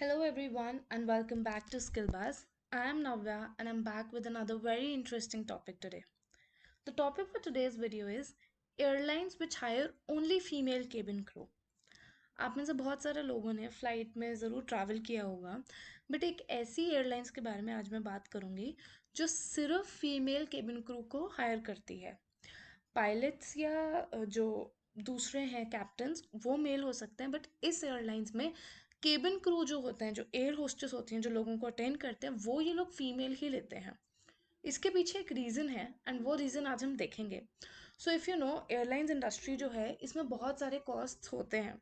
Hello everyone and welcome back to Skillbuzz. I am Navya and I'm back with another very interesting topic today. The topic for today's video is airlines which hire only female cabin crew. आप में से बहुत सारे लोगों ने flight में ज़रूर travel किया होगा बट एक ऐसी एयरलाइंस के बारे में आज मैं बात करूँगी जो सिर्फ फीमेल केबिन क्रू को हायर करती है। पायलट्स या जो दूसरे हैं कैप्टन्स वो मेल हो सकते हैं बट इस एयरलाइंस में केबिन क्रू जो होते हैं, जो एयर होस्टेस होती हैं, जो लोगों को अटेंड करते हैं, वो ये लोग फीमेल ही लेते हैं। इसके पीछे एक रीज़न है एंड वो रीज़न आज हम देखेंगे। So if you know, airlines industry जो है इसमें बहुत सारे कॉस्ट्स होते हैं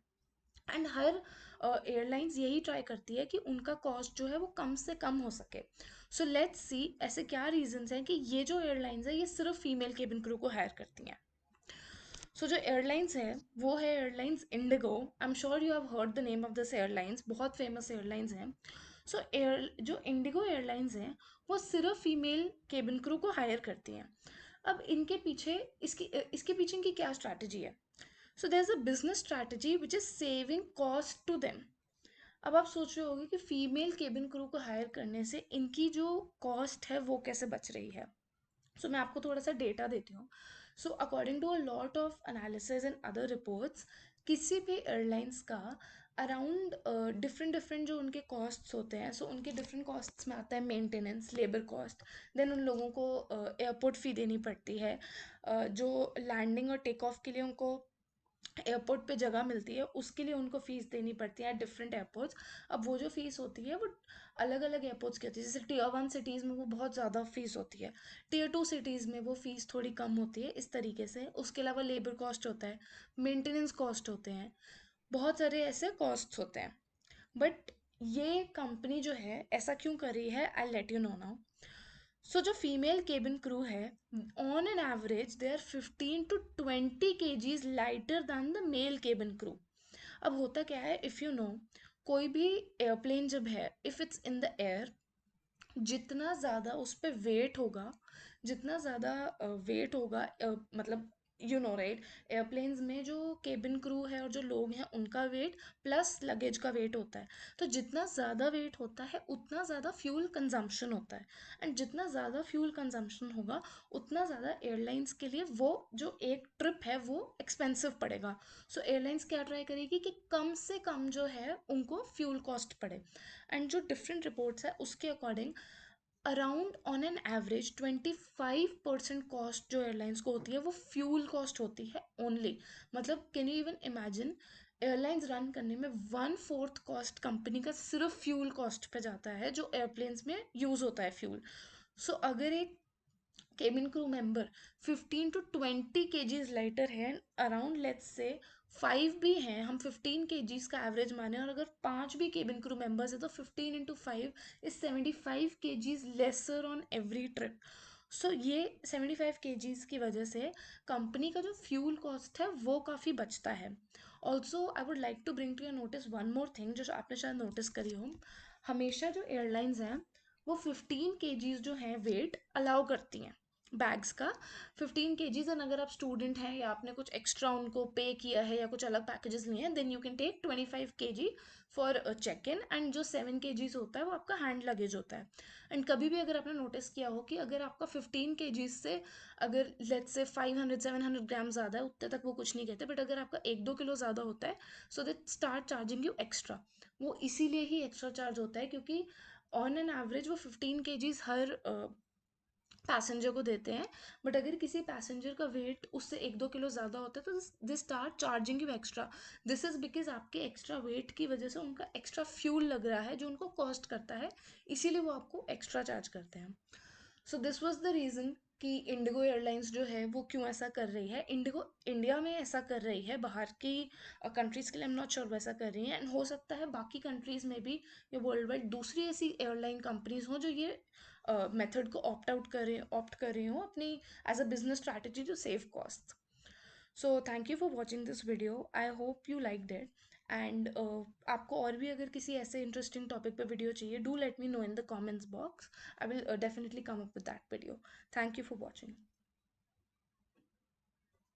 एंड हर एयरलाइंस यही ट्राई करती है कि उनका कॉस्ट जो है वो कम से कम हो सके। सो लेट्स सी ऐसे क्या रीजंस हैं कि ये जो एयरलाइंस है ये सिर्फ फीमेल केबिन क्रू को हायर करती हैं। सो जो एयरलाइंस है वो है airlines Indigo. I am sure you have heard the name of this airlines, बहुत फेमस एयरलाइंस हैं। सो एयर जो इंडिगो एयरलाइंस हैं वो सिर्फ फीमेल केबिन क्रू को हायर करती हैं। अब इनके पीछे इसके पीछे इनकी क्या स्ट्रैटेजी है? So there is a business strategy which is saving cost to them. अब आप सोच रहे होगे कि फीमेल केबिन क्रू को हायर करने से इनकी जो कॉस्ट है वो कैसे बच रही है। सो मैं आपको थोड़ा सा डेटा देती हूँ। So according to a lot of analysis and other reports, किसी भी एयरलाइंस का अराउंड डिफरेंट डिफरेंट जो उनके कॉस्ट्स होते हैं, सो उनके डिफरेंट कॉस्ट्स में आता है मेंटेनेंस, लेबर कॉस्ट, देन उन लोगों को एयरपोर्ट फ़ी देनी पड़ती है, जो लैंडिंग और टेक ऑफ के लिए उनको एयरपोर्ट पे जगह मिलती है उसके लिए उनको फ़ीस देनी पड़ती है डिफरेंट एयरपोर्ट्स। अब वो जो फ़ीस होती है वो अलग अलग एयरपोर्ट्स की होती है। जैसे टीयर 1 सिटीज़ में वो बहुत ज़्यादा फ़ीस होती है, टीयर 2 सिटीज़ में वो फ़ीस थोड़ी कम होती है, इस तरीके से। उसके अलावा लेबर कॉस्ट होता है, मेंटेनेंस कॉस्ट होते हैं, बहुत सारे ऐसे कॉस्ट्स होते हैं। बट ये कंपनी जो है ऐसा क्यों कर रही है, I let you know now. So जो फीमेल केबिन क्रू है, on an average they are 15 to 20 kgs lighter than the male cabin crew. अब होता क्या है, इफ़ यू नो, कोई भी एयरप्लेन जब है, if it's in the air, जितना ज़्यादा उस पर वेट होगा, जितना ज़्यादा वेट होगा, मतलब यू नो राइट, एयरप्लेन्स में जो केबिन क्रू है और जो लोग हैं उनका वेट प्लस लगेज का वेट होता है। तो जितना ज़्यादा वेट होता है उतना ज़्यादा फ्यूल कंजम्पशन होता है, एंड जितना ज़्यादा फ्यूल कंजम्पशन होगा उतना ज़्यादा एयरलाइंस के लिए वो जो एक ट्रिप है वो एक्सपेंसिव पड़ेगा। सो एयरलाइंस क्या ट्राई करेगी कि कम से कम जो है उनको फ्यूल कॉस्ट पड़े। एंड जो डिफरेंट रिपोर्ट्स है उसके according around on an average 25% cost जो एयरलाइंस को होती है वो फ्यूल कॉस्ट होती है ओनली। मतलब can you even imagine, airlines run करने में 1/4 कॉस्ट कंपनी का सिर्फ फ्यूल कॉस्ट पे जाता है, जो एयरप्लेन्स में यूज़ होता है फ्यूल। सो अगर एक cabin crew member 15 to 20 kgs lighter है, अराउंड लेट्स से 5 भी हैं, हम 15 kgs का एवरेज माने, और अगर 5 भी केबिन क्रू मेंबर्स है तो 15 into 5 is 75 kgs lesser on every trip. So ये 75 kgs की वजह से कंपनी का जो फ्यूल कॉस्ट है वो काफ़ी बचता है। Also I would like to bring to your notice one more thing जो आपने शायद नोटिस करी हो। हमेशा जो एयरलाइंस हैं वो 15 kgs जो हैं वेट अलाउ करती हैं बैग्स का, 15 kgs। एंड अगर आप स्टूडेंट हैं या आपने कुछ एक्स्ट्रा उनको पे किया है या कुछ अलग पैकेजेस लिए हैं, then you can take 25 kg for check in, and जो 7 kgs होता है वो आपका हैंड लगेज होता है। एंड कभी भी अगर आपने नोटिस किया हो कि अगर आपका 15 kgs से अगर लेट्स से 500-700 ग्राम ज़्यादा है, उतने तक वो कुछ नहीं कहते, बट अगर आपका 1-2 किलो ज़्यादा होता है, so they start charging you extra. वो इसीलिए ही एक्स्ट्रा चार्ज होता है क्योंकि ऑन एन एवरेज वो 15 kgs हर पैसेंजर को देते हैं। बट अगर किसी पैसेंजर का वेट उससे 1-2 किलो ज़्यादा होता है तो दे start charging you extra. This is because आपके एक्स्ट्रा वेट की वजह से उनका एक्स्ट्रा फ्यूल लग रहा है जो उनको कॉस्ट करता है, इसीलिए वो आपको एक्स्ट्रा चार्ज करते हैं। So this was the reason कि इंडिगो एयरलाइंस जो है वो क्यों ऐसा कर रही है। इंडिगो इंडिया में ऐसा कर रही है, बाहर की कंट्रीज़ के लिए आई एम नॉट श्योर वैसा कर रही है, एंड हो सकता है बाकी कंट्रीज़ में भी या वर्ल्ड वाइड दूसरी ऐसी एयरलाइन कंपनीज हों जो ये मेथड को ऑप्ट कर रही हूँ अपनी as a business strategy to save cost. So thank you for watching this video, I hope you like it. And आपको और भी अगर किसी ऐसे इंटरेस्टिंग टॉपिक पे वीडियो चाहिए, do let me know in the comments box. I will definitely come up with that video. Thank you for watching.